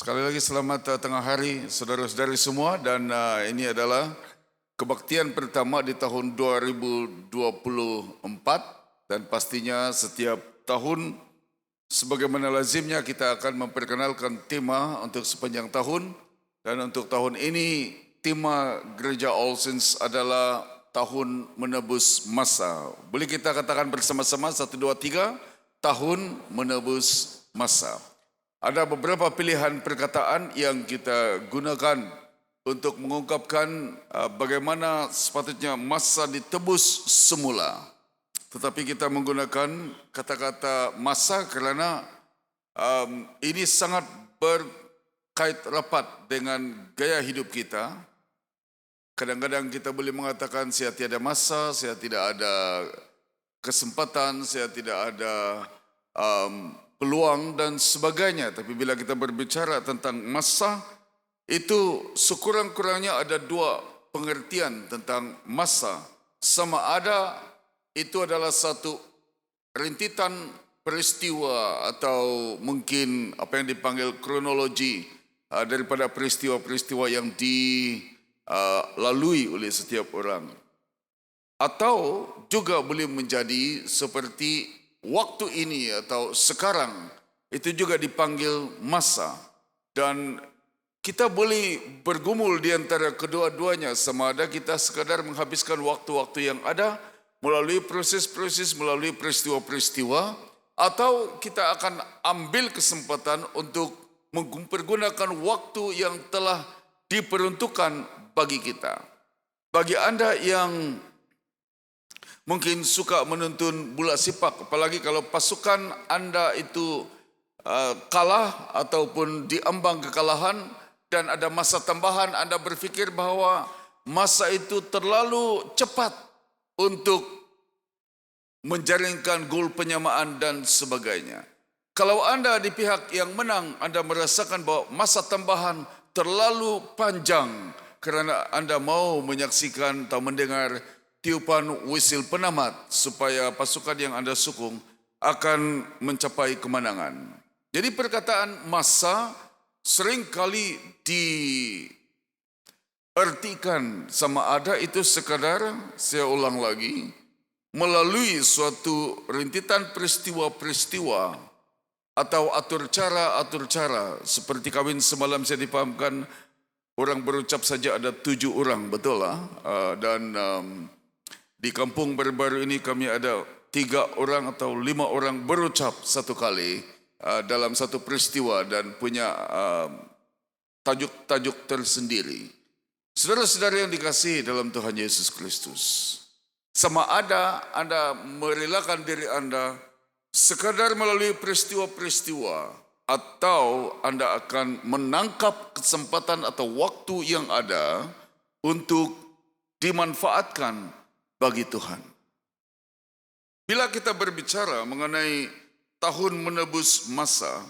Sekali lagi selamat tengah hari saudara-saudari semua dan ini adalah kebaktian pertama di tahun 2024 dan pastinya setiap tahun sebagaimana lazimnya kita akan memperkenalkan tema untuk sepanjang tahun dan untuk tahun ini tema Gereja All Saints adalah tahun menebus masa. Boleh kita katakan bersama-sama 1, 2, 3 tahun menebus masa. Ada beberapa pilihan perkataan yang kita gunakan untuk mengungkapkan bagaimana sepatutnya masa ditebus semula. Tetapi kita menggunakan kata-kata masa kerana ini sangat berkait rapat dengan gaya hidup kita. Kadang-kadang kita boleh mengatakan saya tiada masa, saya tidak ada kesempatan, saya tidak ada peluang dan sebagainya. Tapi bila kita berbicara tentang masa, itu sekurang-kurangnya ada dua pengertian tentang masa. Sama ada itu adalah satu rintitan peristiwa atau mungkin apa yang dipanggil kronologi daripada peristiwa-peristiwa yang dilalui oleh setiap orang. Atau juga boleh menjadi seperti waktu ini atau sekarang, itu juga dipanggil masa. Dan kita boleh bergumul di antara kedua-duanya, sama ada kita sekadar menghabiskan waktu-waktu yang ada melalui proses-proses, melalui peristiwa-peristiwa, atau kita akan ambil kesempatan untuk mempergunakan waktu yang telah diperuntukkan bagi kita. Bagi Anda yang mungkin suka menonton bola sepak, apalagi kalau pasukan Anda itu kalah ataupun diambang kekalahan dan ada masa tambahan, Anda berfikir bahawa masa itu terlalu cepat untuk menjaringkan gol penyamaan dan sebagainya. Kalau Anda di pihak yang menang, Anda merasakan bahawa masa tambahan terlalu panjang kerana Anda mau menyaksikan atau mendengar tiupan whistle penamat supaya pasukan yang Anda sokong akan mencapai kemenangan. Jadi perkataan masa seringkali diartikan sama ada itu sekadar, saya ulang lagi, melalui suatu rintitan peristiwa-peristiwa atau atur cara seperti kawin semalam saya dipahamkan orang berucap saja ada 7 orang, betul lah, dan di kampung baru-baru ini kami ada 3 orang atau 5 orang berucap satu kali dalam satu peristiwa dan punya tajuk-tajuk tersendiri. Saudara-saudara yang dikasihi dalam Tuhan Yesus Kristus, sama ada Anda merelakan diri Anda sekadar melalui peristiwa-peristiwa atau Anda akan menangkap kesempatan atau waktu yang ada untuk dimanfaatkan bagi Tuhan. Bila kita berbicara mengenai tahun menebus masa,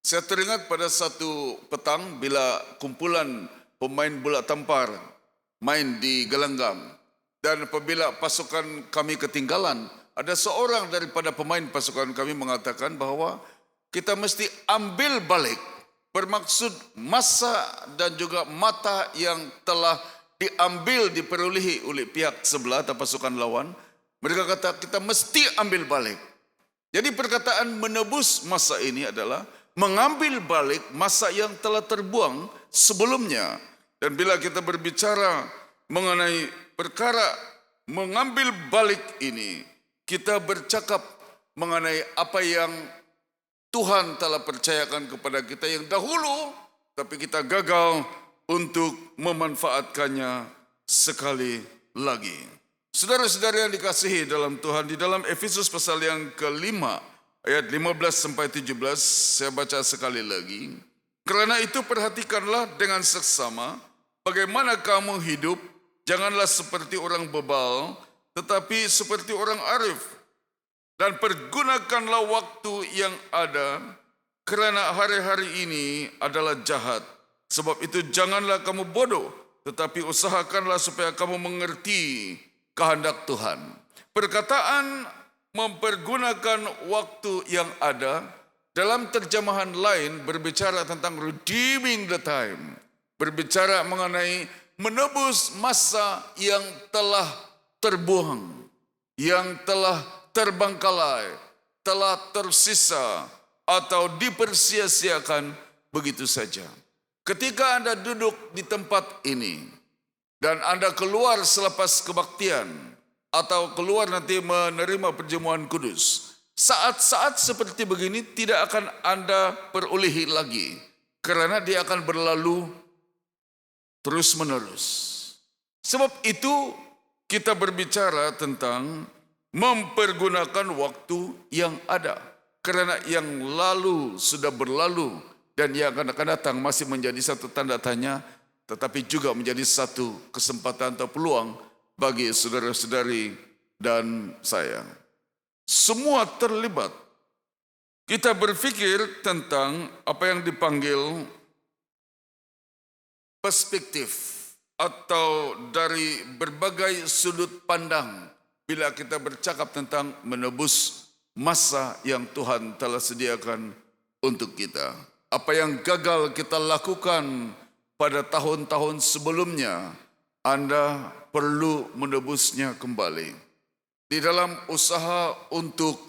saya teringat pada satu petang bila kumpulan pemain bola tampar main di gelanggang. Dan apabila pasukan kami ketinggalan, ada seorang daripada pemain pasukan kami mengatakan bahawa kita mesti ambil balik. Bermaksud masa dan juga mata yang telah diambil, diperolehi oleh pihak sebelah atau pasukan lawan. Mereka kata kita mesti ambil balik. Jadi perkataan menebus masa ini adalah mengambil balik masa yang telah terbuang sebelumnya. Dan bila kita berbicara mengenai perkara mengambil balik ini, kita bercakap mengenai apa yang Tuhan telah percayakan kepada kita yang dahulu, tapi kita gagal untuk memanfaatkannya sekali lagi. Saudara-saudara yang dikasihi dalam Tuhan, di dalam Efesus pasal yang ke-5 ayat 15 sampai 17 saya baca sekali lagi. Kerana itu perhatikanlah dengan seksama bagaimana kamu hidup, janganlah seperti orang bebal, tetapi seperti orang arif. Dan pergunakanlah waktu yang ada, kerana hari-hari ini adalah jahat. Sebab itu janganlah kamu bodoh, tetapi usahakanlah supaya kamu mengerti kehendak Tuhan. Perkataan mempergunakan waktu yang ada Dalam terjemahan lain berbicara tentang redeeming the time. Berbicara mengenai menebus masa yang telah terbuang, yang telah terbengkalai, telah tersisa atau dipersia-siakan begitu saja. Ketika Anda duduk di tempat ini dan Anda keluar selepas kebaktian atau keluar nanti menerima perjamuan kudus, saat-saat seperti begini tidak akan Anda perolehi lagi karena dia akan berlalu terus-menerus. Sebab itu kita berbicara tentang mempergunakan waktu yang ada. Karena yang lalu sudah berlalu dan yang akan datang masih menjadi satu tanda tanya, tetapi juga menjadi satu kesempatan atau peluang bagi saudara-saudari dan saya. Semua terlibat. Kita berpikir tentang apa yang dipanggil perspektif atau dari berbagai sudut pandang bila kita bercakap tentang menebus masa yang Tuhan telah sediakan untuk kita. Apa yang gagal kita lakukan pada tahun-tahun sebelumnya, Anda perlu menebusnya kembali. Di dalam usaha untuk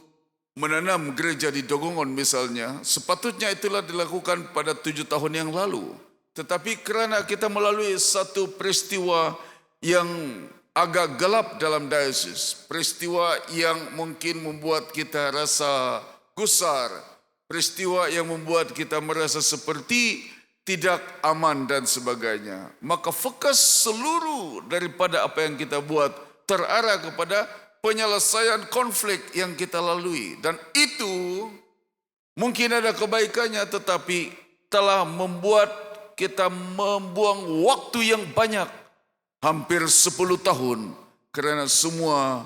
menanam gereja di Dogongon misalnya, sepatutnya itulah dilakukan pada 7 tahun yang lalu. Tetapi kerana kita melalui satu peristiwa yang agak gelap dalam diocese, peristiwa yang mungkin membuat kita rasa gusar, peristiwa yang membuat kita merasa seperti tidak aman dan sebagainya, maka fokus seluruh daripada apa yang kita buat terarah kepada penyelesaian konflik yang kita lalui. Dan itu mungkin ada kebaikannya, tetapi telah membuat kita membuang waktu yang banyak, hampir 10 tahun, karena semua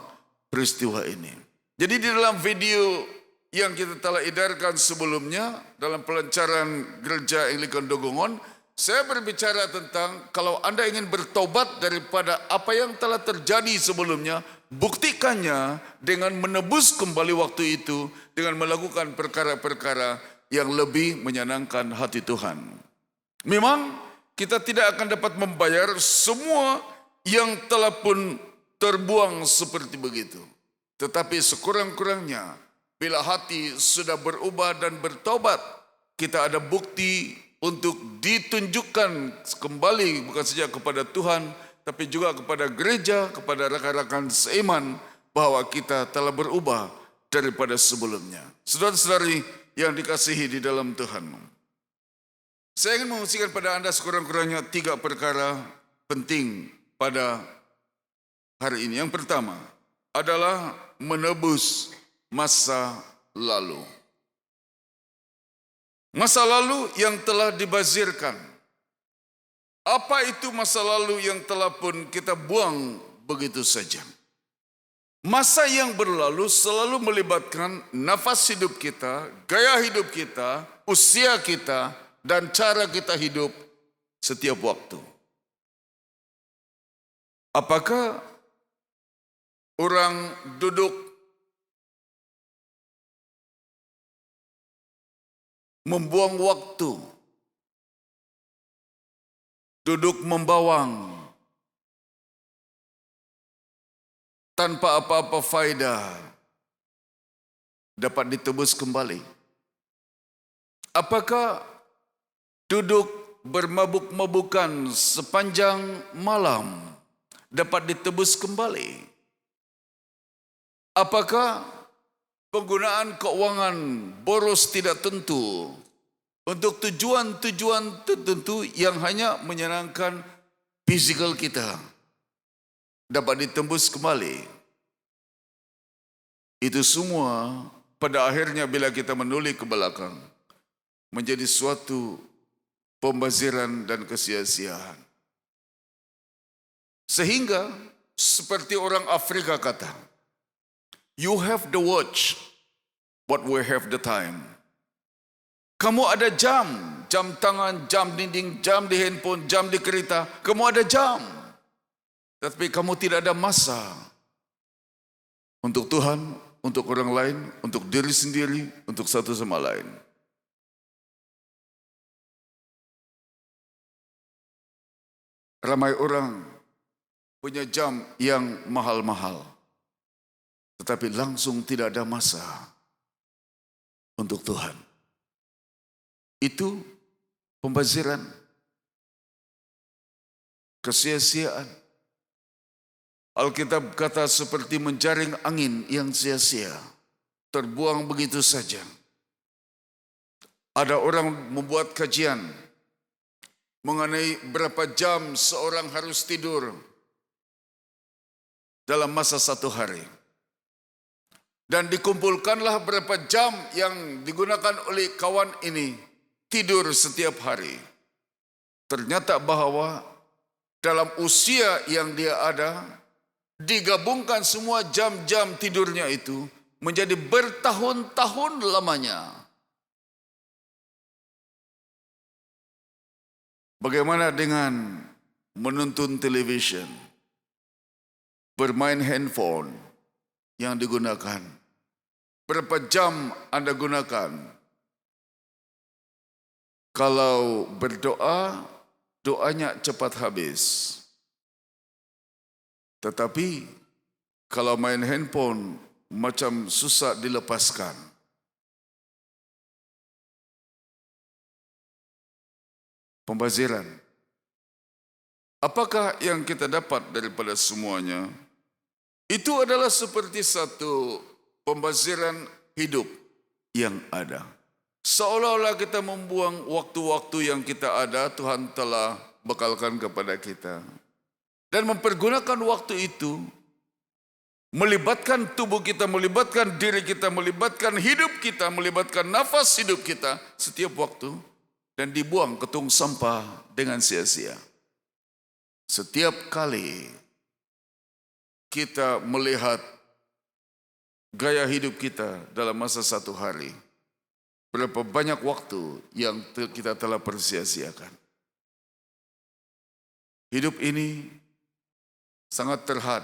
peristiwa ini. Jadi di dalam video yang kita telah edarkan sebelumnya, dalam pelancaran gereja Anglikan Dogongon, saya berbicara tentang kalau Anda ingin bertobat daripada apa yang telah terjadi sebelumnya, buktikannya dengan menebus kembali waktu itu, dengan melakukan perkara-perkara yang lebih menyenangkan hati Tuhan. Memang kita tidak akan dapat membayar semua yang telah pun terbuang seperti begitu. Tetapi sekurang-kurangnya bila hati sudah berubah dan bertobat, kita ada bukti untuk ditunjukkan kembali bukan saja kepada Tuhan, tapi juga kepada gereja, kepada rekan-rekan seiman, bahwa kita telah berubah daripada sebelumnya. Saudara-saudari yang dikasihi di dalam Tuhan, saya ingin mengungsikan pada Anda sekurang-kurangnya 3 perkara penting pada hari ini. Yang pertama adalah menebus masa lalu. Masa lalu yang telah dibazirkan. Apa itu masa lalu yang telah pun kita buang begitu saja? Masa yang berlalu selalu melibatkan nafas hidup kita, gaya hidup kita, usia kita, dan cara kita hidup setiap waktu. Apakah orang duduk membuang waktu, duduk membawang tanpa apa-apa faedah dapat ditebus kembali? Apakah duduk bermabuk-mabukan sepanjang malam dapat ditebus kembali? Apakah penggunaan keuangan boros tidak tentu untuk tujuan-tujuan tertentu yang hanya menyenangkan fisikal kita dapat ditembus kembali? Itu semua pada akhirnya bila kita menulik ke belakang menjadi suatu pembaziran dan kesia-siaan. Sehingga seperti orang Afrika kata, you have the watch, but we have the time. Kamu ada jam, jam tangan, jam dinding, jam di handphone, jam di kereta. Kamu ada jam, tapi kamu tidak ada masa untuk Tuhan, untuk orang lain, untuk diri sendiri, untuk satu sama lain. Ramai orang punya jam yang mahal-mahal, tetapi langsung tidak ada masa untuk Tuhan. Itu pembaziran, kesia-siaan. Alkitab kata seperti menjaring angin yang sia-sia, terbuang begitu saja. Ada orang membuat kajian mengenai berapa jam seorang harus tidur dalam masa satu hari. Dan dikumpulkanlah berapa jam yang digunakan oleh kawan ini tidur setiap hari. Ternyata bahwa dalam usia yang dia ada, digabungkan semua jam-jam tidurnya itu menjadi bertahun-tahun lamanya. Bagaimana dengan menonton television, bermain handphone yang digunakan? Berapa jam Anda gunakan? Kalau berdoa, doanya cepat habis. Tetapi kalau main handphone macam susah dilepaskan. Pembaziran. Apakah yang kita dapat daripada semuanya? Itu adalah seperti satu pembaziran hidup yang ada. Seolah-olah kita membuang waktu-waktu yang kita ada, Tuhan telah bekalkan kepada kita. Dan mempergunakan waktu itu, melibatkan tubuh kita, melibatkan diri kita, melibatkan hidup kita, melibatkan nafas hidup kita setiap waktu, dan dibuang ke tong sampah dengan sia-sia. Setiap kali kita melihat gaya hidup kita dalam masa satu hari, berapa banyak waktu yang kita telah persia-siakan. Hidup ini sangat terhad.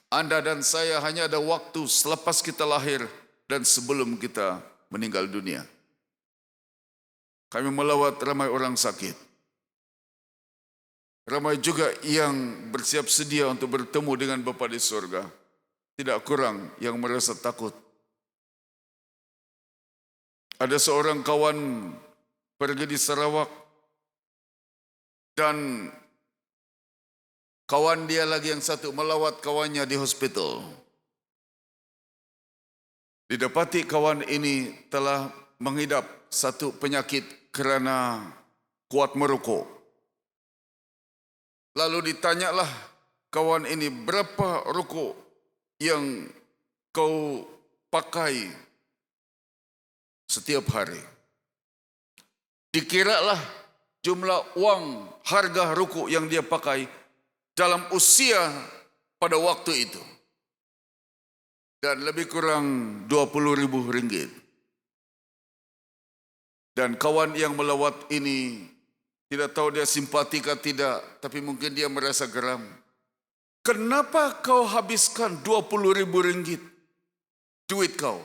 Anda dan saya hanya ada waktu selepas kita lahir dan sebelum kita meninggal dunia. Kami melawat ramai orang sakit. Ramai juga yang bersiap sedia untuk bertemu dengan Bapa di surga. Tidak kurang yang merasa takut. Ada seorang kawan pergi di Sarawak dan kawan dia lagi yang satu melawat kawannya di hospital. Didapati kawan ini telah mengidap satu penyakit kerana kuat merokok. Lalu ditanyalah kawan ini, berapa rokok yang kau pakai setiap hari? Dikiralah jumlah uang harga rokok yang dia pakai dalam usia pada waktu itu. Dan lebih kurang 20.000 ringgit. Dan kawan yang melawat ini tidak tahu dia simpati atau tidak, tapi mungkin dia merasa geram. Kenapa kau habiskan 20.000 ringgit duit kau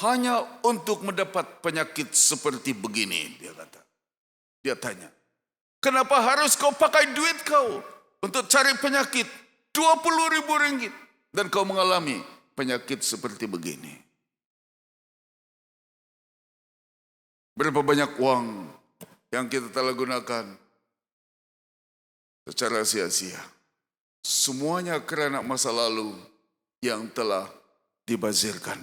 hanya untuk mendapat penyakit seperti begini? Dia kata. Dia tanya, kenapa harus kau pakai duit kau untuk cari penyakit 20.000 ringgit dan kau mengalami penyakit seperti begini? Berapa banyak uang yang kita telah gunakan secara sia-sia? Semuanya kerana masa lalu yang telah dibazirkan.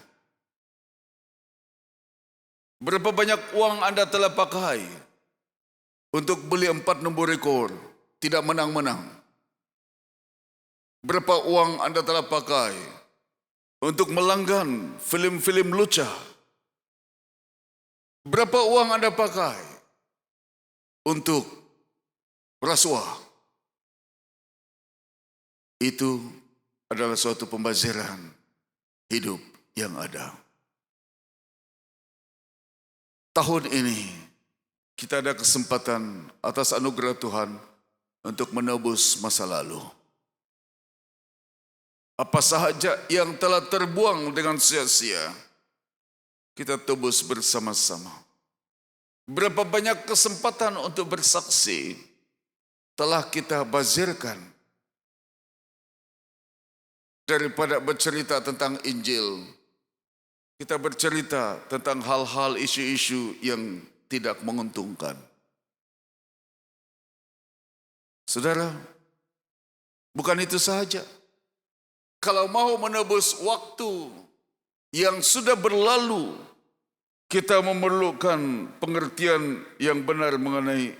Berapa banyak uang Anda telah pakai untuk beli 4 nombor rekor, tidak menang-menang? Berapa uang Anda telah pakai untuk melanggan film-film lucu? Berapa uang Anda pakai untuk rasuah? Itu adalah suatu pembaziran hidup yang ada. Tahun ini kita ada kesempatan atas anugerah Tuhan untuk menebus masa lalu. Apa sahaja yang telah terbuang dengan sia-sia, kita tebus bersama-sama. Berapa banyak kesempatan untuk bersaksi telah kita bazirkan daripada bercerita tentang Injil. Kita bercerita tentang hal-hal isu-isu yang tidak menguntungkan. Saudara, bukan itu saja. Kalau mau menebus waktu yang sudah berlalu, kita memerlukan pengertian yang benar mengenai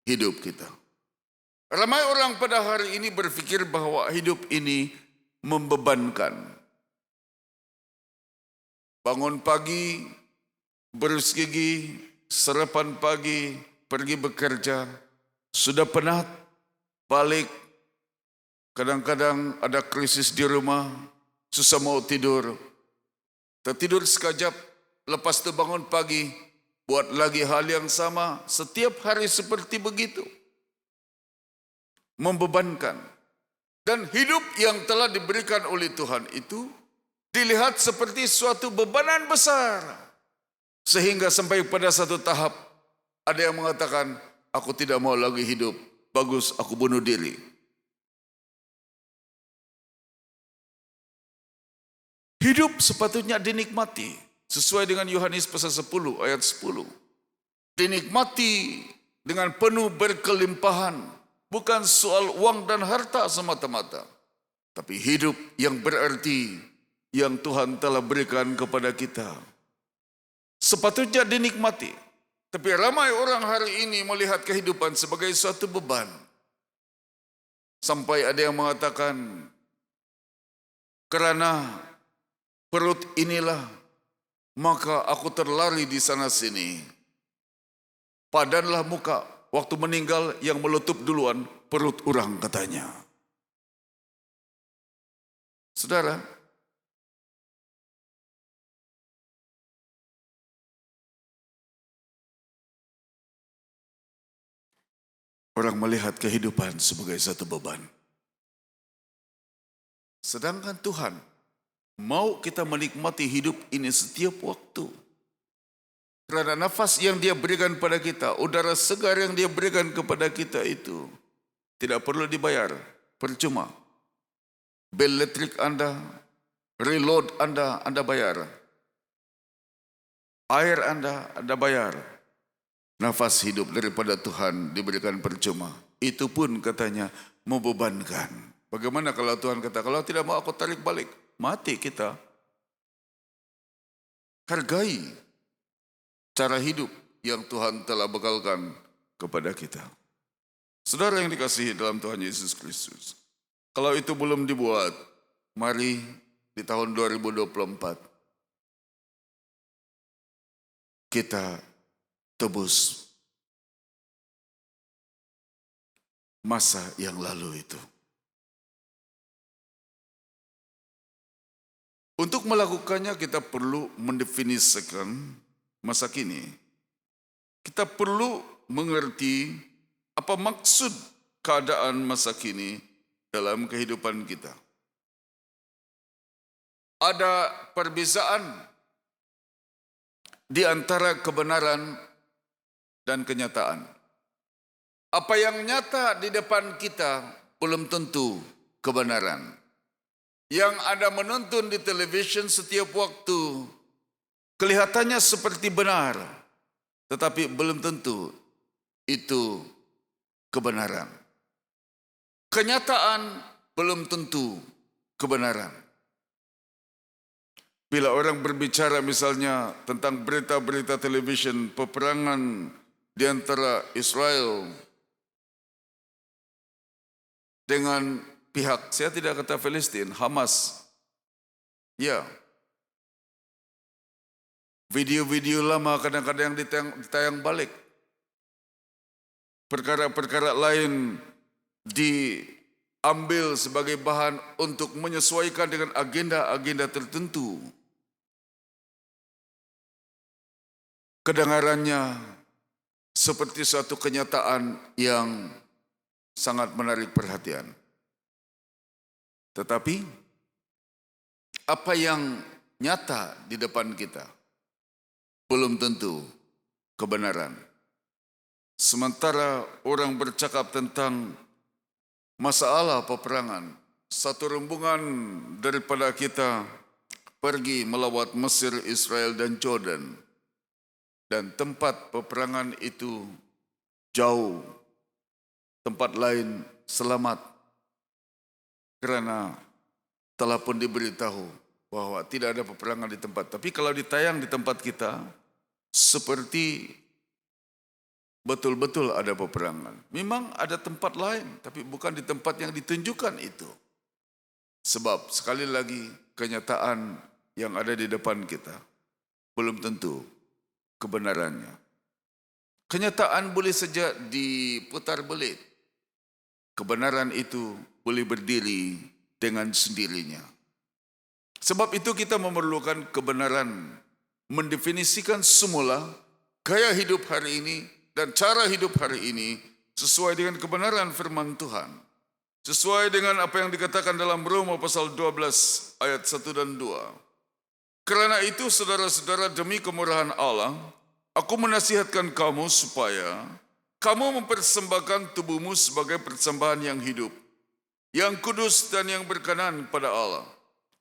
hidup kita. Ramai orang pada hari ini berpikir bahwa hidup ini membebankan. Bangun pagi, berus gigi, sarapan pagi, pergi bekerja, sudah penat, balik. Kadang-kadang ada krisis di rumah, susah mau tidur. Tertidur sekejap, lepas itu bangun pagi, buat lagi hal yang sama, setiap hari seperti begitu. Membebankan. Dan hidup yang telah diberikan oleh Tuhan itu dilihat seperti suatu bebanan besar. Sehingga sampai pada satu tahap ada yang mengatakan, aku tidak mau lagi hidup, bagus aku bunuh diri. Hidup sepatutnya dinikmati sesuai dengan Yohanes pasal 10 ayat 10. Dinikmati dengan penuh berkelimpahan. Bukan soal uang dan harta semata-mata, tapi hidup yang berarti yang Tuhan telah berikan kepada kita. Sepatutnya dinikmati. Tapi ramai orang hari ini melihat kehidupan sebagai suatu beban. Sampai ada yang mengatakan, karena perut inilah, maka aku terlari di sana-sini. Padanlah muka, waktu meninggal yang meletup duluan perut orang katanya. Saudara, orang melihat kehidupan sebagai satu beban. Sedangkan Tuhan mau kita menikmati hidup ini setiap waktu. Karena nafas yang Dia berikan pada kita, udara segar yang Dia berikan kepada kita itu tidak perlu dibayar, percuma. Bil listrik Anda, reload Anda bayar. Air Anda bayar. Nafas hidup daripada Tuhan diberikan percuma. Itu pun katanya membebankan. Bagaimana kalau Tuhan kata, kalau tidak mau aku tarik balik, mati kita. Hargai cara hidup yang Tuhan telah bekalkan kepada kita. Saudara yang dikasihi dalam Tuhan Yesus Kristus, kalau itu belum dibuat, mari di tahun 2024 kita tebus masa yang lalu itu. Untuk melakukannya kita perlu mendefinisikan masa kini. Kita perlu mengerti apa maksud keadaan masa kini dalam kehidupan kita. Ada perbezaan di antara kebenaran dan kenyataan. Apa yang nyata di depan kita belum tentu kebenaran. Yang Anda menonton di televisi setiap waktu kelihatannya seperti benar, tetapi belum tentu itu kebenaran. Kenyataan belum tentu kebenaran. Bila orang berbicara misalnya tentang berita-berita televisi peperangan di antara Israel dengan pihak, saya tidak kata Palestina, Hamas. Ya. Video-video lama kadang-kadang ditayang balik. Perkara-perkara lain diambil sebagai bahan untuk menyesuaikan dengan agenda-agenda tertentu. Kedengarannya seperti suatu kenyataan yang sangat menarik perhatian. Tetapi apa yang nyata di depan kita belum tentu kebenaran. Sementara orang bercakap tentang masalah peperangan, satu rombongan daripada kita pergi melawat Mesir, Israel, dan Jordan. Dan tempat peperangan itu jauh, tempat lain selamat. Karena telah pun diberitahu bahwa tidak ada peperangan di tempat. Tapi kalau ditayang di tempat kita, seperti betul-betul ada peperangan. Memang ada tempat lain, tapi bukan di tempat yang ditunjukkan itu. Sebab sekali lagi kenyataan yang ada di depan kita belum tentu kebenarannya. Kenyataan boleh saja diputar balik. Kebenaran itu boleh berdiri dengan sendirinya. Sebab itu kita memerlukan kebenaran, mendefinisikan semula gaya hidup hari ini dan cara hidup hari ini sesuai dengan kebenaran firman Tuhan. Sesuai dengan apa yang dikatakan dalam Roma pasal 12 ayat 1 dan 2. Karena itu saudara-saudara, demi kemurahan Allah, aku menasihatkan kamu supaya kamu mempersembahkan tubuhmu sebagai persembahan yang hidup, yang kudus dan yang berkenan pada Allah.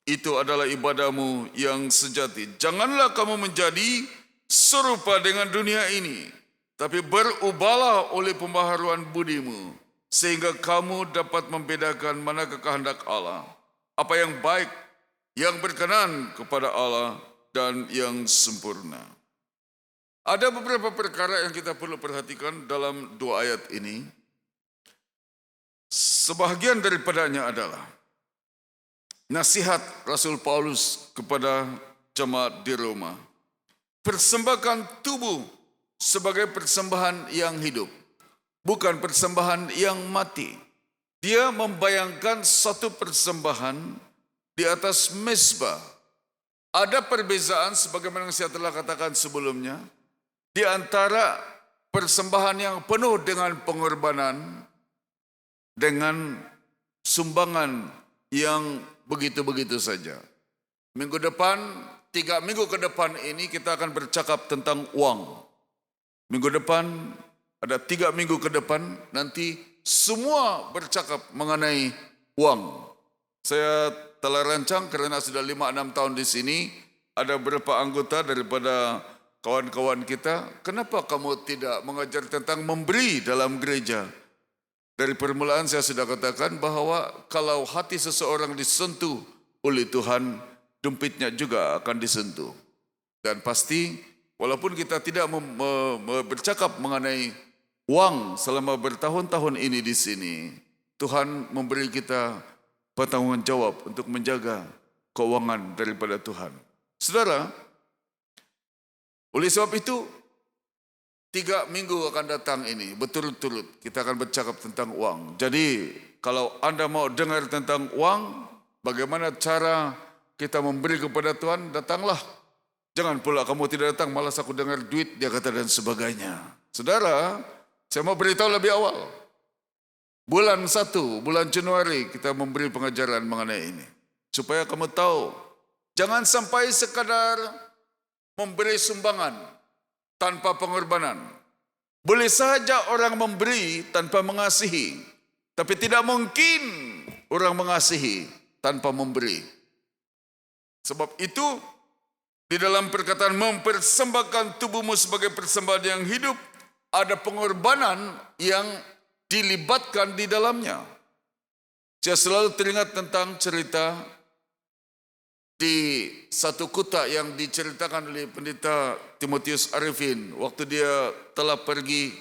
Itu adalah ibadahmu yang sejati. Janganlah kamu menjadi serupa dengan dunia ini, tapi berubahlah oleh pembaharuan budimu, sehingga kamu dapat membedakan manakah kehendak Allah, apa yang baik, yang berkenan kepada Allah, dan yang sempurna. Ada beberapa perkara yang kita perlu perhatikan dalam dua ayat ini. Sebahagian daripadanya adalah nasihat Rasul Paulus kepada jemaat di Roma. Persembahkan tubuh sebagai persembahan yang hidup, bukan persembahan yang mati. Dia membayangkan satu persembahan di atas mezbah. Ada perbezaan sebagaimana yang saya telah katakan sebelumnya di antara persembahan yang penuh dengan pengorbanan dengan sumbangan yang begitu-begitu saja. Minggu depan, 3 minggu ke depan ini kita akan bercakap tentang uang. Minggu depan, ada 3 minggu ke depan, nanti semua bercakap mengenai uang. Saya telah rancang karena sudah 5-6 tahun di sini, ada beberapa anggota daripada kawan-kawan kita, kenapa kamu tidak mengajar tentang memberi dalam gereja? Dari permulaan saya sudah katakan bahwa kalau hati seseorang disentuh oleh Tuhan, dompetnya juga akan disentuh. Dan pasti walaupun kita tidak bercakap mengenai uang selama bertahun-tahun ini di sini, Tuhan memberi kita pertanggungan jawab untuk menjaga keuangan daripada Tuhan. Saudara, oleh sebab itu 3 minggu akan datang ini berturut-turut kita akan bercakap tentang uang. Jadi kalau Anda mau dengar tentang uang, bagaimana cara kita memberi kepada Tuhan, datanglah. Jangan pula kamu tidak datang, malas aku dengar duit, dia kata, dan sebagainya. Saudara, saya mau beritahu lebih awal. Bulan 1, bulan Januari kita memberi pengajaran mengenai ini. Supaya kamu tahu, jangan sampai sekadar memberi sumbangan tanpa pengorbanan. Boleh saja orang memberi tanpa mengasihi, tapi tidak mungkin orang mengasihi tanpa memberi. Sebab itu, di dalam perkataan mempersembahkan tubuhmu sebagai persembahan yang hidup, ada pengorbanan yang dilibatkan di dalamnya. Saya selalu teringat tentang cerita di satu kota yang diceritakan oleh pendeta Timotius Arifin waktu dia telah pergi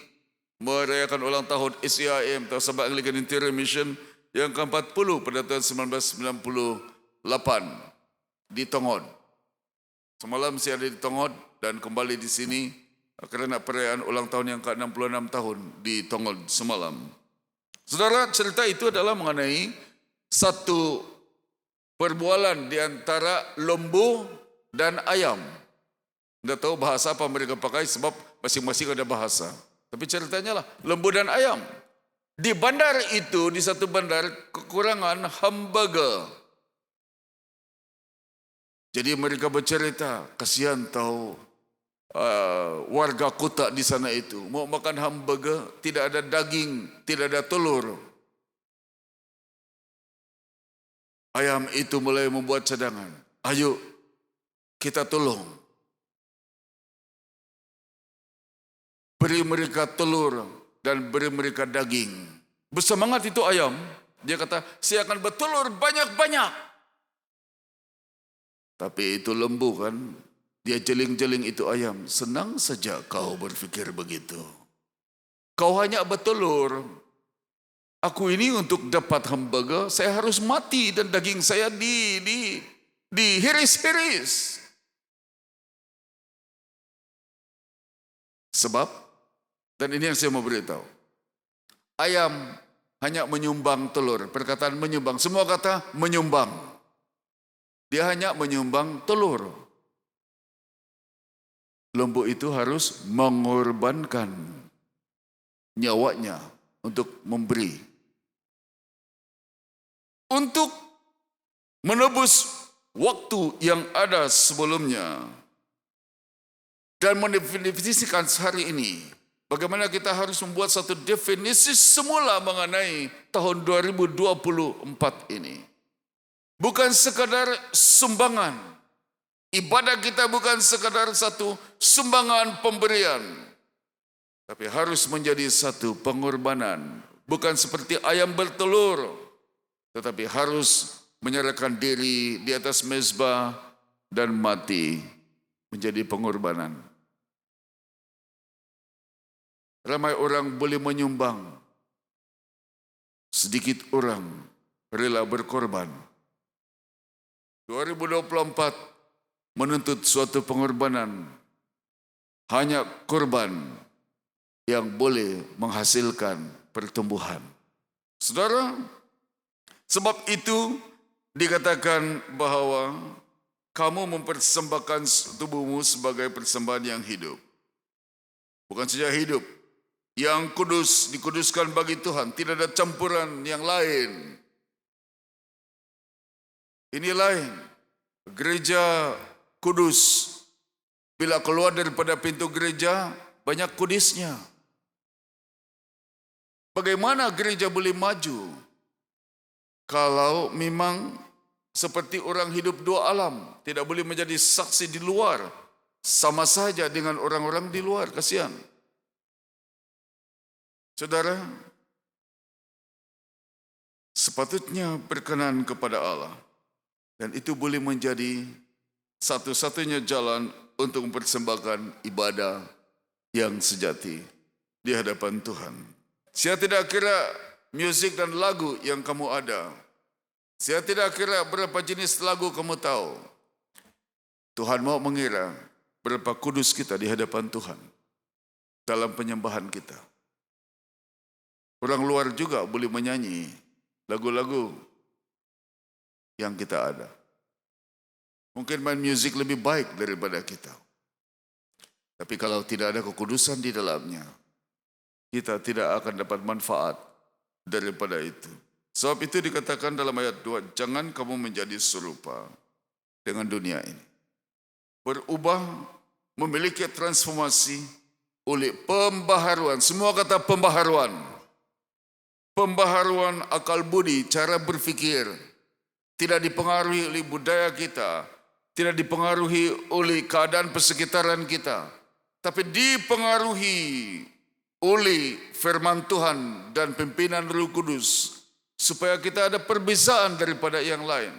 merayakan ulang tahun SEIM atau Sabbath Anglican Interior Mission yang ke-40 pada tahun 1998 di Tongod. Semalam saya ada di Tongod dan kembali di sini karena perayaan ulang tahun yang ke-66 tahun di Tongod semalam. Saudara, cerita itu adalah mengenai satu perbualan di antara lembu dan ayam. Tidak tahu bahasa apa mereka pakai sebab masing-masing ada bahasa. Tapi ceritanya lah lembu dan ayam. Di bandar itu, di satu bandar kekurangan hamburger. Jadi mereka bercerita, kasihan tahu warga kota di sana itu. Mau makan hamburger, tidak ada daging, tidak ada telur. Ayam itu mulai membuat cadangan. Ayo kita tolong. Beri mereka telur dan beri mereka daging. Bersemangat itu ayam. Dia kata, saya akan bertelur banyak-banyak. Tapi itu lembu kan. Dia jeling-jeling itu ayam. Senang saja kau berpikir begitu. Kau hanya bertelur. Aku ini untuk dapat hamburger, saya harus mati dan daging saya dihiris-hiris. Sebab, dan ini yang saya mau beritahu, ayam hanya menyumbang telur. Perkataan menyumbang, semua kata menyumbang. Dia hanya menyumbang telur. Lembu itu harus mengorbankan nyawanya untuk memberi. Untuk menebus waktu yang ada sebelumnya. Dan mendefinisikan hari ini. Bagaimana kita harus membuat satu definisi semula mengenai tahun 2024 ini. Bukan sekadar sumbangan. Ibadah kita bukan sekadar satu sumbangan pemberian. Tapi harus menjadi satu pengorbanan. Bukan seperti ayam bertelur. Tetapi harus menyerahkan diri di atas mezbah dan mati menjadi pengorbanan. Ramai orang boleh menyumbang. Sedikit orang rela berkorban. 2024 menuntut suatu pengorbanan. Hanya korban yang boleh menghasilkan pertumbuhan. Saudara, sebab itu dikatakan bahwa kamu mempersembahkan tubuhmu sebagai persembahan yang hidup. Bukan saja hidup, yang kudus, dikuduskan bagi Tuhan. Tidak ada campuran yang lain. Ini lain. Gereja kudus. Bila keluar daripada pintu gereja, banyak kudisnya. Bagaimana gereja boleh maju? Kalau memang seperti orang hidup dua alam, tidak boleh menjadi saksi di luar, sama saja dengan orang-orang di luar, kasihan. Saudara, sepatutnya berkenan kepada Allah, dan itu boleh menjadi satu-satunya jalan untuk mempersembahkan ibadah yang sejati di hadapan Tuhan. Saya tidak kira musik dan lagu yang kamu ada. Saya tidak kira berapa jenis lagu kamu tahu. Tuhan mau mengira berapa kudus kita di hadapan Tuhan dalam penyembahan kita. Orang luar juga boleh menyanyi lagu-lagu yang kita ada. Mungkin main musik lebih baik daripada kita. Tapi kalau tidak ada kekudusan di dalamnya, kita tidak akan dapat manfaat daripada itu. Sebab itu dikatakan dalam ayat 2, jangan kamu menjadi serupa dengan dunia ini. Berubah, memiliki transformasi oleh pembaharuan. Semua kata pembaharuan. Pembaharuan akal budi, cara berpikir. Tidak dipengaruhi oleh budaya kita. Tidak dipengaruhi oleh keadaan persekitaran kita. Tapi dipengaruhi oleh firman Tuhan dan pimpinan Roh Kudus, supaya kita ada perbezaan daripada yang lain.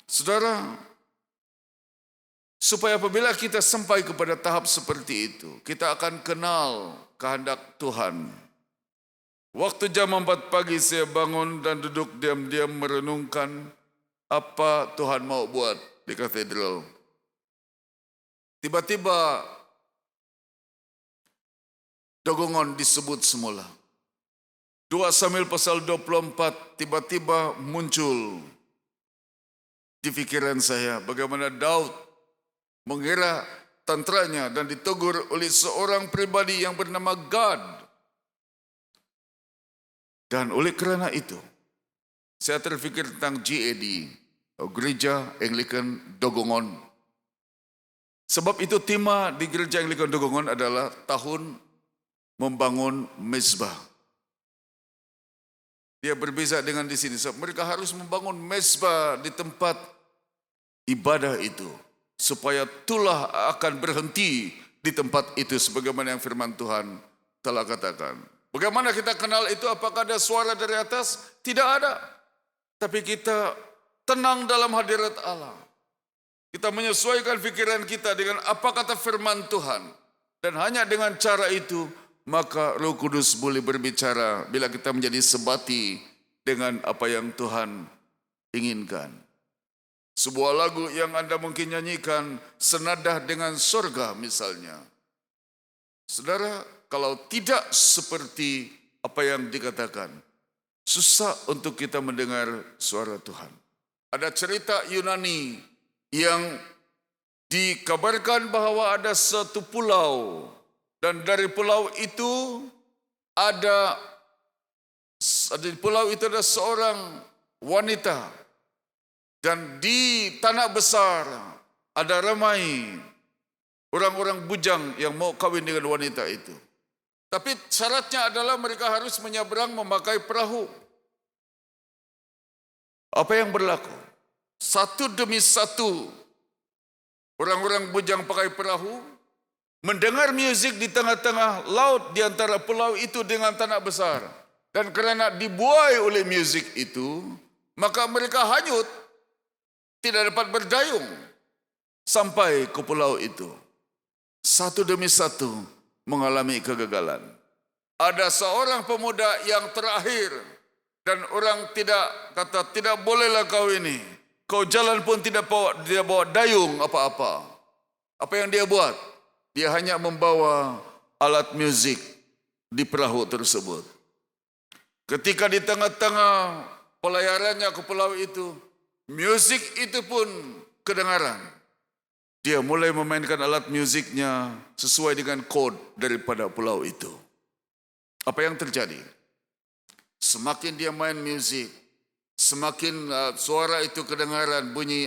Saudara, supaya apabila kita sampai kepada tahap seperti itu, kita akan kenal kehendak Tuhan. Waktu jam 4 pagi saya bangun dan duduk diam-diam merenungkan apa Tuhan mau buat di katedral. Tiba-tiba dogongan disebut semula. 2 Samuel pasal 24 tiba-tiba muncul di pikiran saya bagaimana Daud mengira tenteranya dan ditegur oleh seorang pribadi yang bernama Gad. Dan oleh kerana itu, saya terfikir tentang GAD, Gereja Anglikan Dogongan. Sebab itu tema di Gereja Anglikan Dogongan adalah tahun membangun mezbah. Dia berbeza dengan di sini. Sebab mereka harus membangun mezbah di tempat ibadah itu. Supaya tulah akan berhenti di tempat itu. Sebagaimana yang firman Tuhan telah katakan. Bagaimana kita kenal itu? Apakah ada suara dari atas? Tidak ada. Tapi kita tenang dalam hadirat Allah. Kita menyesuaikan pikiran kita dengan apa kata firman Tuhan. Dan hanya dengan cara itu, maka Roh Kudus boleh berbicara bila kita menjadi sebati dengan apa yang Tuhan inginkan. Sebuah lagu yang Anda mungkin nyanyikan senadah dengan sorga misalnya. Saudara, kalau tidak seperti apa yang dikatakan, susah untuk kita mendengar suara Tuhan. Ada cerita Yunani yang dikabarkan bahwa ada satu pulau dan dari pulau itu ada seorang wanita dan di tanah besar ada ramai orang-orang bujang yang mau kawin dengan wanita itu. Tapi syaratnya adalah mereka harus menyeberang memakai perahu. Apa yang berlaku? Satu demi satu orang-orang bujang pakai perahu mendengar musik di tengah-tengah laut di antara pulau itu dengan tanah besar. Dan karena dibuai oleh musik itu, maka mereka hanyut, tidak dapat berdayung sampai ke pulau itu. Satu demi satu mengalami kegagalan. Ada seorang pemuda yang terakhir dan orang tidak bolehlah kau ini. Kau jalan pun tidak bawa dayung apa-apa. Apa yang dia buat? Dia hanya membawa alat musik di perahu tersebut. Ketika di tengah-tengah pelayarannya ke pulau itu, musik itu pun kedengaran. Dia mulai memainkan alat musiknya sesuai dengan kod daripada pulau itu. Apa yang terjadi? Semakin dia main musik, semakin suara itu kedengaran, bunyi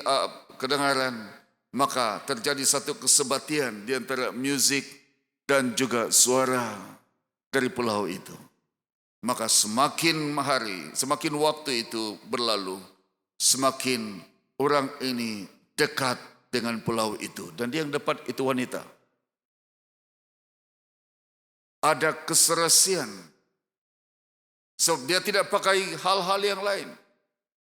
kedengaran, maka terjadi satu kesebatian di antara musik dan juga suara dari pulau itu. Maka semakin hari, semakin waktu itu berlalu, semakin orang ini dekat dengan pulau itu. Dan dia yang dapat itu wanita. Ada keserasian. Sebab dia tidak pakai hal-hal yang lain.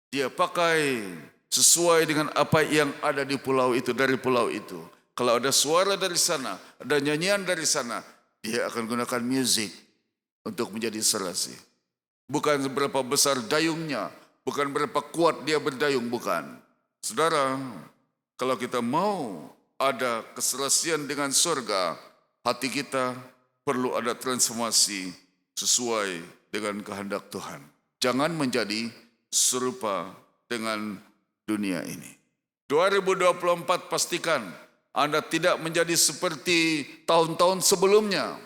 Dia pakai sesuai dengan apa yang ada di pulau itu, dari pulau itu. Kalau ada suara dari sana, ada nyanyian dari sana, dia akan gunakan musik untuk menjadi serasi. Bukan seberapa besar dayungnya, bukan berapa kuat dia berdayung, bukan. Saudara, kalau kita mau ada keserasian dengan surga, hati kita perlu ada transformasi sesuai dengan kehendak Tuhan. Jangan menjadi serupa dengan dunia ini. 2024 pastikan Anda tidak menjadi seperti tahun-tahun sebelumnya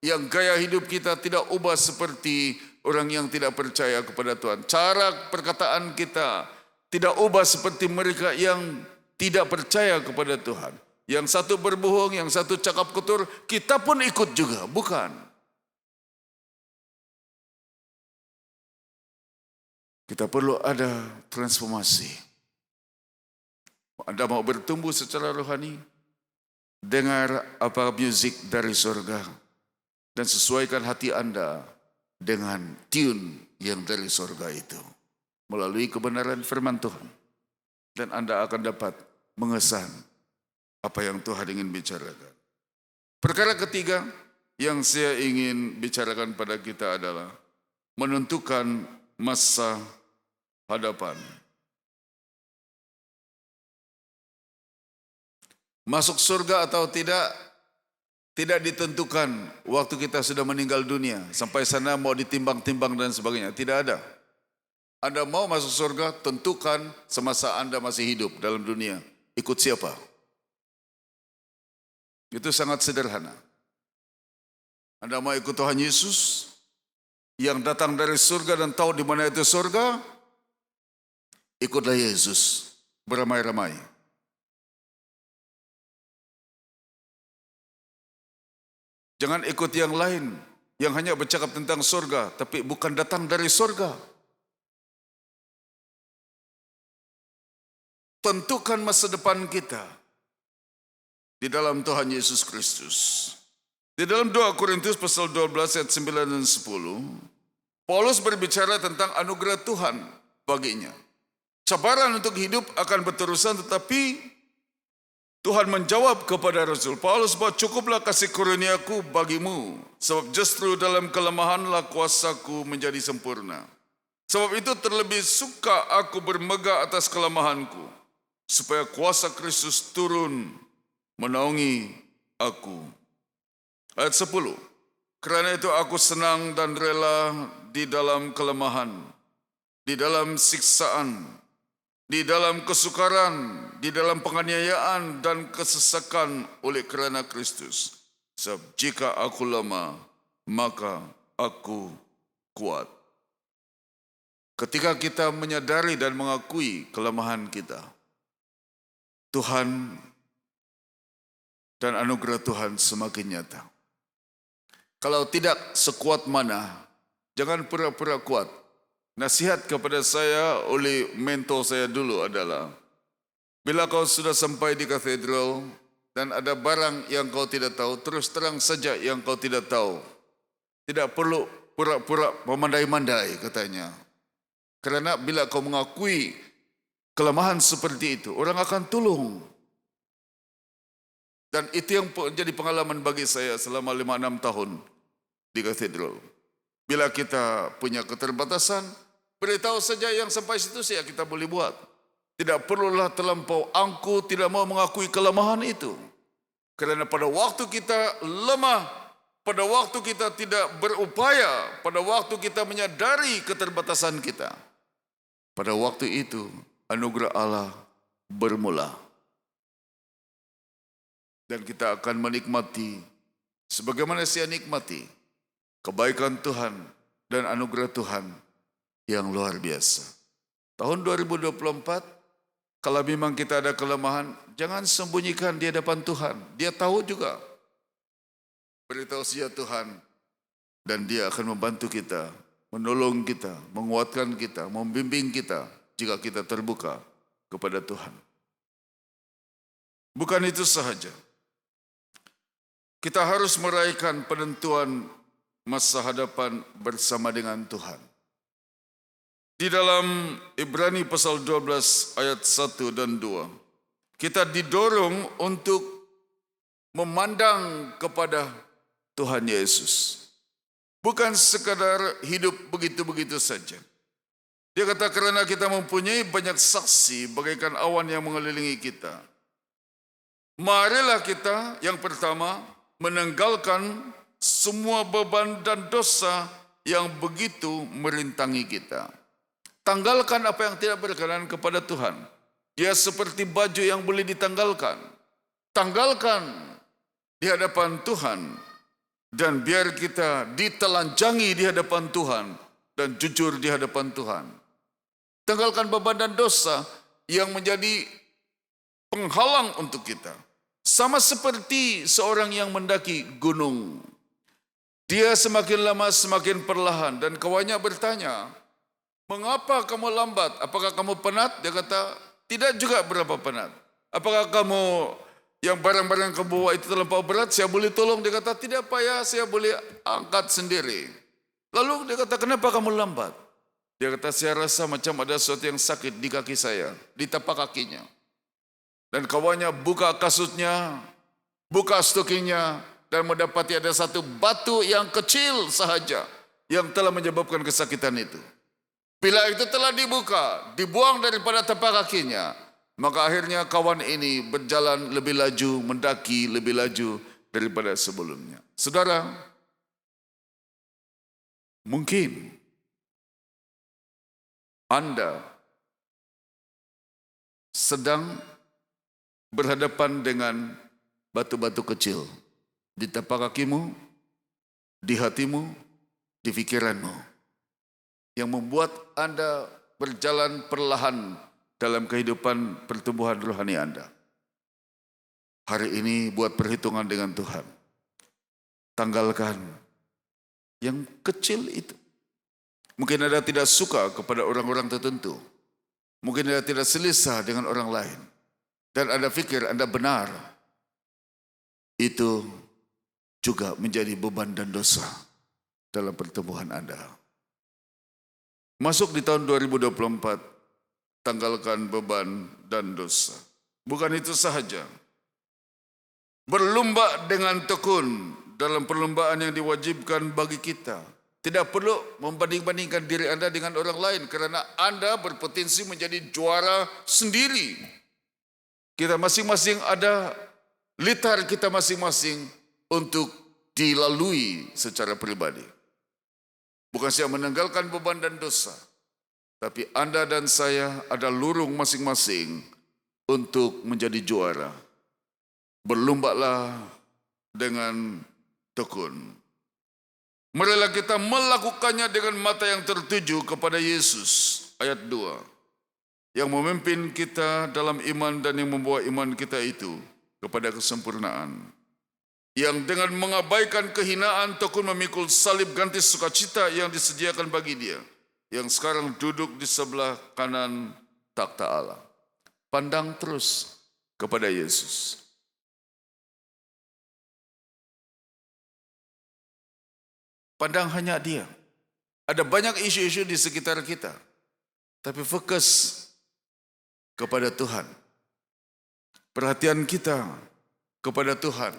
yang gaya hidup kita tidak ubah seperti orang yang tidak percaya kepada Tuhan. Cara perkataan kita tidak ubah seperti mereka yang tidak percaya kepada Tuhan. Yang satu berbohong, yang satu cakap kotor, kita pun ikut juga, bukan? Kita perlu ada transformasi. Anda mau bertumbuh secara rohani? Dengar apa musik dari surga dan sesuaikan hati Anda dengan tune yang dari surga itu melalui kebenaran firman Tuhan. Dan Anda akan dapat mengesan apa yang Tuhan ingin bicarakan. Perkara ketiga yang saya ingin bicarakan pada kita adalah menentukan masa hadapan. Masuk surga atau tidak ditentukan waktu kita sudah meninggal dunia. Sampai sana mau ditimbang-timbang dan sebagainya. Tidak ada. Anda mau masuk surga, tentukan semasa Anda masih hidup dalam dunia. Ikut siapa? Itu sangat sederhana. Anda mau ikut Tuhan Yesus yang datang dari surga dan tahu di mana itu surga? Ikutlah Yesus beramai-ramai. Jangan ikut yang lain yang hanya bercakap tentang surga, tapi bukan datang dari surga. Tentukan masa depan kita di dalam Tuhan Yesus Kristus. Di dalam 2 Korintus pasal 12 ayat 9 dan 10, Paulus berbicara tentang anugerah Tuhan baginya. Cabaran untuk hidup akan berterusan, tetapi Tuhan menjawab kepada Rasul Paulus bahwa cukuplah kasih kurniaku bagimu, sebab justru dalam kelemahanlah kuasaku menjadi sempurna. Sebab itu terlebih suka aku bermegah atas kelemahanku, supaya kuasa Kristus turun menaungi aku. Ayat 10. Karena itu aku senang dan rela di dalam kelemahan, di dalam siksaan, di dalam kesukaran, di dalam penganiayaan dan kesesakan oleh kerana Kristus. Sebab jika aku lemah, maka aku kuat. Ketika kita menyadari dan mengakui kelemahan kita, Tuhan dan anugerah Tuhan semakin nyata. Kalau tidak sekuat mana, jangan pura-pura kuat. Nasihat kepada saya oleh mentor saya dulu adalah, bila kau sudah sampai di katedral dan ada barang yang kau tidak tahu, terus terang saja yang kau tidak tahu. Tidak perlu pura-pura memandai-mandai, katanya. Karena bila kau mengakui kelemahan seperti itu, orang akan tolong. Dan itu yang menjadi pengalaman bagi saya selama 5-6 tahun di katedral. Bila kita punya keterbatasan, beritahu saja yang sampai situ saja kita boleh buat. Tidak perlulah terlampau angkuh, tidak mau mengakui kelemahan itu. Karena pada waktu kita lemah, pada waktu kita tidak berupaya, pada waktu kita menyadari keterbatasan kita, pada waktu itu anugerah Allah bermula. Dan kita akan menikmati, sebagaimana saya nikmati, kebaikan Tuhan dan anugerah Tuhan yang luar biasa. Tahun 2024, kalau memang kita ada kelemahan, jangan sembunyikan di hadapan Tuhan. Dia tahu juga. Beritahu saja Tuhan, dan Dia akan membantu kita, menolong kita, menguatkan kita, membimbing kita, jika kita terbuka kepada Tuhan. Bukan itu sahaja. Kita harus meraihkan penentuan masa hadapan bersama dengan Tuhan. Di dalam Ibrani pasal 12 ayat 1 dan 2, kita didorong untuk memandang kepada Tuhan Yesus. Bukan sekadar hidup begitu-begitu saja. Dia kata kerana kita mempunyai banyak saksi bagaikan awan yang mengelilingi kita. Marilah kita yang pertama menanggalkan semua beban dan dosa yang begitu merintangi kita. Tanggalkan apa yang tidak berkenan kepada Tuhan. Dia seperti baju yang boleh ditanggalkan. Tanggalkan di hadapan Tuhan. Dan biar kita ditelanjangi di hadapan Tuhan. Dan jujur di hadapan Tuhan. Tanggalkan beban dan dosa yang menjadi penghalang untuk kita. Sama seperti seorang yang mendaki gunung. Dia semakin lama semakin perlahan dan kawannya bertanya, "Mengapa kamu lambat? Apakah kamu penat?" Dia kata, "Tidak juga berapa penat." "Apakah kamu yang barang-barang kamu bawa itu terlampau berat? Saya boleh tolong." Dia kata, "Tidak payah, saya boleh angkat sendiri." Lalu dia kata, "Kenapa kamu lambat?" Dia kata, "Saya rasa macam ada sesuatu yang sakit di kaki saya, di tapak kakinya." Dan kawannya buka kasutnya, buka stokingnya, dan mendapati ada satu batu yang kecil sahaja yang telah menyebabkan kesakitan itu. Bila itu telah dibuka, dibuang daripada tapak kakinya, maka akhirnya kawan ini berjalan lebih laju, mendaki lebih laju daripada sebelumnya. Saudara, mungkin Anda sedang berhadapan dengan batu-batu kecil di tapak kakimu, di hatimu, di pikiranmu, yang membuat Anda berjalan perlahan dalam kehidupan pertumbuhan rohani Anda. Hari ini buat perhitungan dengan Tuhan. tanggalkan yang kecil itu. Mungkin Anda tidak suka kepada orang-orang tertentu. Mungkin Anda tidak selesa dengan orang lain. Dan Anda pikir Anda benar. Itu juga menjadi beban dan dosa dalam pertumbuhan Anda. Masuk di tahun 2024, tanggalkan beban dan dosa. Bukan itu sahaja. Berlomba dengan tekun dalam perlombaan yang diwajibkan bagi kita. Tidak perlu membanding-bandingkan diri Anda dengan orang lain karena Anda berpotensi menjadi juara sendiri. Kita masing-masing ada litar kita masing-masing untuk dilalui secara pribadi. Bukan saya menanggalkan beban dan dosa, tapi Anda dan saya ada lurung masing-masing untuk menjadi juara. Berlombalah dengan tekun. Marilah kita melakukannya dengan mata yang tertuju kepada Yesus. Ayat 2. Yang memimpin kita dalam iman dan yang membawa iman kita itu kepada kesempurnaan. Yang dengan mengabaikan kehinaan tekun memikul salib ganti sukacita yang disediakan bagi dia. Yang sekarang duduk di sebelah kanan takhta Allah. Pandang terus kepada Yesus. Pandang hanya dia. Ada banyak isu-isu di sekitar kita. Tapi fokus kepada Tuhan. Perhatian kita kepada Tuhan.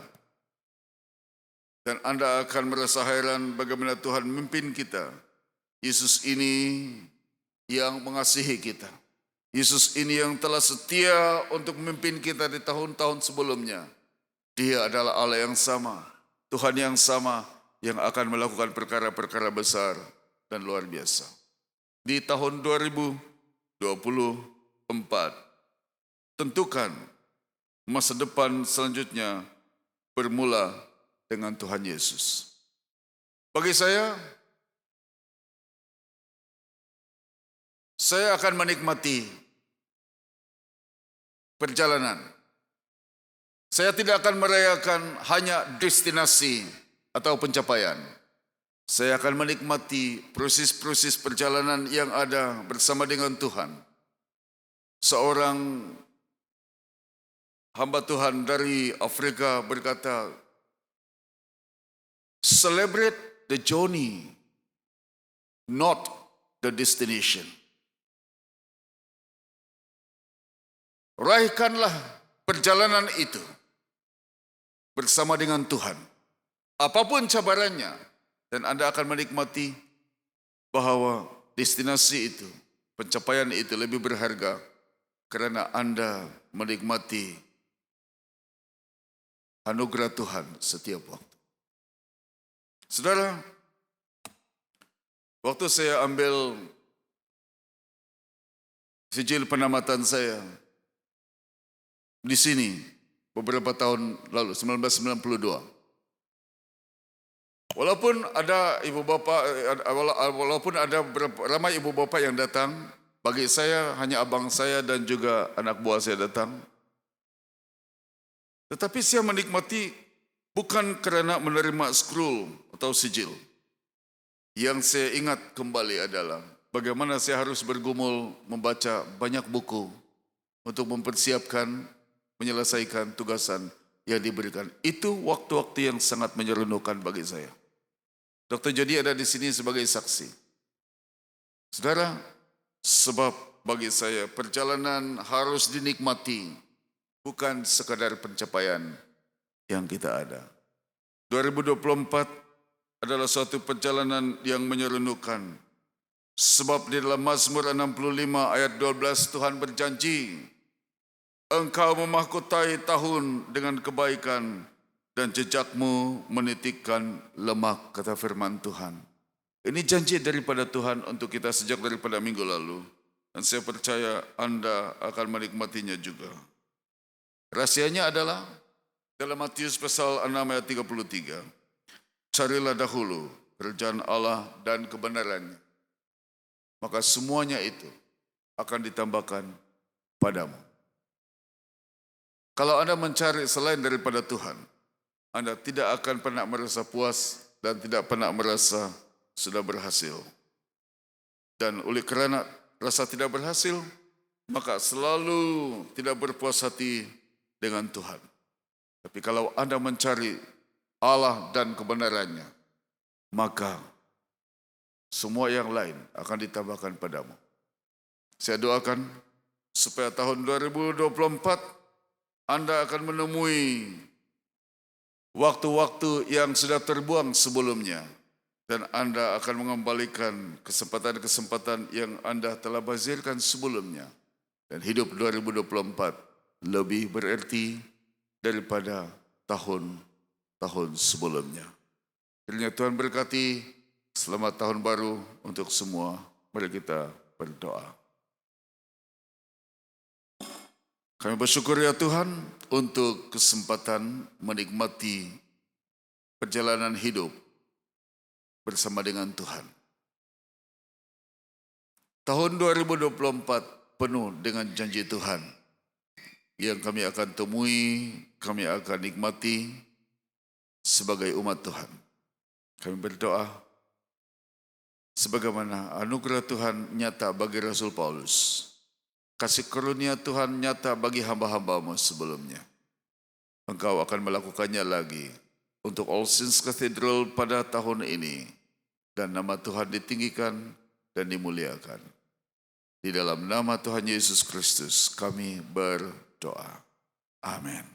Dan Anda akan merasa heran bagaimana Tuhan memimpin kita. Yesus ini yang mengasihi kita. Yesus ini yang telah setia untuk memimpin kita di tahun-tahun sebelumnya. Dia adalah Allah yang sama. Tuhan yang sama. Yang akan melakukan perkara-perkara besar dan luar biasa. Di tahun 2024, tentukan masa depan selanjutnya bermula dengan Tuhan Yesus. Bagi saya akan menikmati perjalanan. Saya tidak akan merayakan hanya destinasi atau pencapaian. Saya akan menikmati proses-proses perjalanan yang ada bersama dengan Tuhan. Seorang hamba Tuhan dari Afrika berkata, celebrate the journey, not the destination. Raihkanlah perjalanan itu bersama dengan Tuhan. Apapun cabarannya, dan Anda akan menikmati bahwa destinasi itu, pencapaian itu lebih berharga karena Anda menikmati anugerah Tuhan setiap waktu. Saudara, waktu saya ambil sijil penamatan saya di sini beberapa tahun lalu, 1992. Walaupun ada ramai ibu bapak yang datang, bagi saya hanya abang saya dan juga anak buah saya datang. Tetapi saya menikmati bukan karena menerima scroll atau sijil. Yang saya ingat kembali adalah bagaimana saya harus bergumul membaca banyak buku untuk mempersiapkan, menyelesaikan tugasan yang diberikan. Itu waktu-waktu yang sangat menyeronokkan bagi saya. Dr. Jody ada di sini sebagai saksi. Saudara, sebab bagi saya perjalanan harus dinikmati, bukan sekadar pencapaian yang kita ada. 2024 adalah suatu perjalanan yang menyeronokkan. Sebab di dalam Mazmur 65 ayat 12 Tuhan berjanji, Engkau memahkotai tahun dengan kebaikan dan jejakmu menitikkan lemak, kata firman Tuhan. Ini janji daripada Tuhan untuk kita sejak daripada minggu lalu. Dan saya percaya Anda akan menikmatinya juga. Rahasianya adalah dalam Matius pasal 6 ayat 33. Carilah dahulu kerajaan Allah dan kebenarannya. Maka semuanya itu akan ditambahkan padamu. Kalau Anda mencari selain daripada Tuhan, Anda tidak akan pernah merasa puas dan tidak pernah merasa sudah berhasil. Dan oleh karena rasa tidak berhasil, maka selalu tidak berpuas hati dengan Tuhan. Tapi kalau Anda mencari Allah dan kebenarannya, maka semua yang lain akan ditambahkan padamu. Saya doakan supaya tahun 2024 Anda akan menemui waktu-waktu yang sudah terbuang sebelumnya. Dan Anda akan mengembalikan kesempatan-kesempatan yang Anda telah bazirkan sebelumnya. Dan hidup 2024 lebih berarti daripada tahun-tahun sebelumnya. Kiranya Tuhan berkati, selamat tahun baru untuk semua. Mari kita berdoa. Kami bersyukur ya Tuhan untuk kesempatan menikmati perjalanan hidup bersama dengan Tuhan. Tahun 2024 penuh dengan janji Tuhan yang kami akan temui, kami akan nikmati sebagai umat Tuhan. Kami berdoa sebagaimana anugerah Tuhan nyata bagi Rasul Paulus. Kasih karunia Tuhan nyata bagi hamba-hambamu sebelumnya. Engkau akan melakukannya lagi untuk All Saints Cathedral pada tahun ini. Dan nama Tuhan ditinggikan dan dimuliakan. Di dalam nama Tuhan Yesus Kristus kami berdoa. Amin.